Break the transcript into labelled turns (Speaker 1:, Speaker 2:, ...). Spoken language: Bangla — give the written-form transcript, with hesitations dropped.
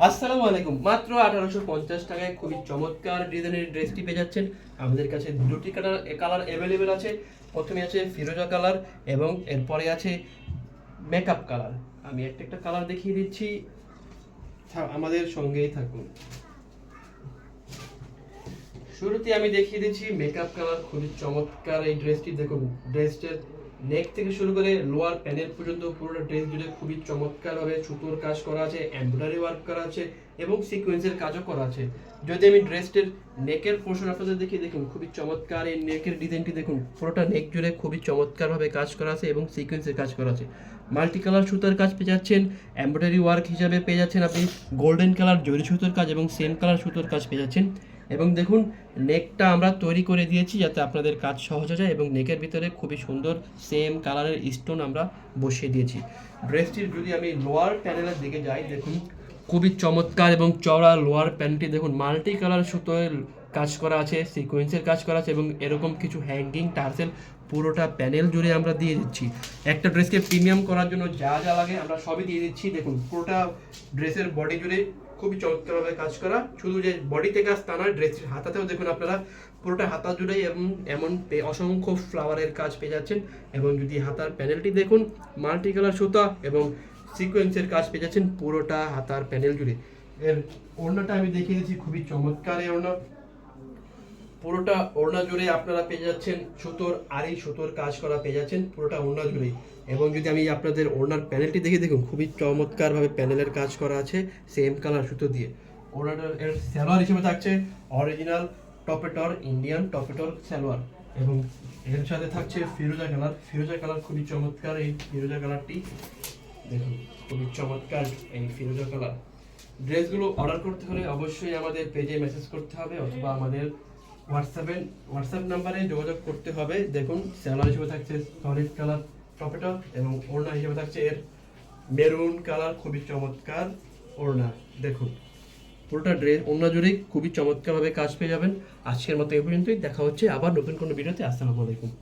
Speaker 1: আসসালামু আলাইকুম। মাত্র 1850 টাকায় খুবই চমৎকার ডিজাইনের ড্রেসটি পেয়ে যাচ্ছেন। আমাদের কাছে দুটি কালার অ্যাভেলেবেল আছে। প্রথমে আছে ফিরোজা কালার এবং এরপরে আছে মেকআপ কালার। আমি একটা একটা কালার দেখিয়ে দিচ্ছি, আমাদের সঙ্গেই থাকুন। শুরুতে আমি দেখিয়ে দিচ্ছি মেকআপ কালার, খুবই চমৎকার এই ড্রেসটি। দেখুন, ড্রেসটার নেক থেকে শুরু করে লোয়ার প্যানেল পর্যন্ত পুরোটা ড্রেস জুড়ে খুবই চমৎকারভাবে সুতোর কাজ করা আছে, এমব্রয়ডারি ওয়ার্ক করা আছে এবং সিকোয়েন্সের কাজও করা আছে। যদি আমি ড্রেসটির নেকের পোর্শন আপনাদের দেখিয়ে, দেখুন খুবই চমৎকার এই নেকের ডিজাইনটি। দেখুন পুরোটা নেক জুড়ে খুবই চমৎকারভাবে কাজ করা আছে এবং সিকোয়েন্সের কাজ করা আছে। মাল্টি কালার সুতার কাজ পেয়ে যাচ্ছেন, এমব্রয়ডারি ওয়ার্ক হিসাবে পেয়ে যাচ্ছেন আপনি গোল্ডেন কালার জরি সুতোর কাজ এবং সেম কালার সুতোর কাজ পেয়ে যাচ্ছেন। এবং দেখুন নেকটা আমরা তৈরি করে দিয়েছি যাতে আপনাদের কাজ সহজ হয়ে যায় এবং নেকের ভিতরে খুবই সুন্দর সেম কালারের স্টোন আমরা বসিয়ে দিয়েছি। ড্রেসটির যদি আমি লোয়ার প্যানেলের দিকে যাই, দেখুন খুবই চমৎকার এবং চওড়া লোয়ার প্যান্টটি। দেখুন মাল্টি কালার সুতোয় কাজ করা আছে, সিকোয়েন্সের কাজ করা আছে এবং এরকম কিছু হ্যাঙ্গিং টার্সেল পুরোটা প্যানেল জুড়ে আমরা দিয়ে দিচ্ছি। একটা ড্রেসকে প্রিমিয়াম করার জন্য যা যা লাগে আমরা সবই দিয়ে দিচ্ছি। দেখুন পুরোটা ড্রেসের বডি জুড়ে খুবই চমৎকারভাবে কাজ করা। শুধু যে বডিতে কাজ তা নয়, ড্রেসের হাতাতেও দেখুন আপনারা পুরোটা হাতা জুড়েই এমন অসংখ্য ফ্লাওয়ারের কাজ পেয়ে যাচ্ছেন। এবং যদি হাতার প্যানেলটি দেখুন, মাল্টি কালার সুতা এবং সিকোয়েন্সের কাজ পেয়ে যাচ্ছেন পুরোটা হাতার প্যানেল জুড়ে। এর ওড়নাটা আমি দেখিয়ে দিচ্ছি, খুবই চমৎকার এই ওড়না। পুরোটা ওড়না জুড়ে আপনারা পেয়ে যাচ্ছেন সুতোর আরি সুতোর কাজ করা পেয়ে যাচ্ছেন পুরোটা ওড়না জুড়েই। এবং যদি আমি আপনাদের ওড়নার প্যানেলটি দেখে, দেখুন খুবই চমৎকারভাবে প্যানেলের কাজ করা আছে সেম কালার সুতো দিয়ে। ওড়নাটার এর সালোয়ার হিসেবে থাকছে অরিজিনাল টপেটর, ইন্ডিয়ান টপেটর সালোয়ার এবং এর সাথে থাকছে ফিরোজা কালার। ফিরোজা কালার খুবই চমৎকার এই ফিরোজা কালারটি। দেখুন খুবই চমৎকার এই ফিরোজা কালার। ড্রেসগুলো অর্ডার করতে হলে অবশ্যই আমাদের পেজে মেসেজ করতে হবে অথবা আমাদের হোয়াটসঅ্যাপ নাম্বারে যোগাযোগ করতে হবে। দেখুন সালোয়ার হিসেবে থাকছে সলিড কালার টপেটো এবং ওড়না হিসেবে থাকছে এর মেরুন কালার, খুবই চমৎকার ওড়না। দেখুন পুরোটা ড্রেস ওড়না জুড়েই খুবই চমৎকারভাবে কাজ পেয়ে যাবেন। আজকের মতো এই পর্যন্তই, দেখা হচ্ছে আবার নতুন কোনো ভিডিওতে। আসসালামু আলাইকুম।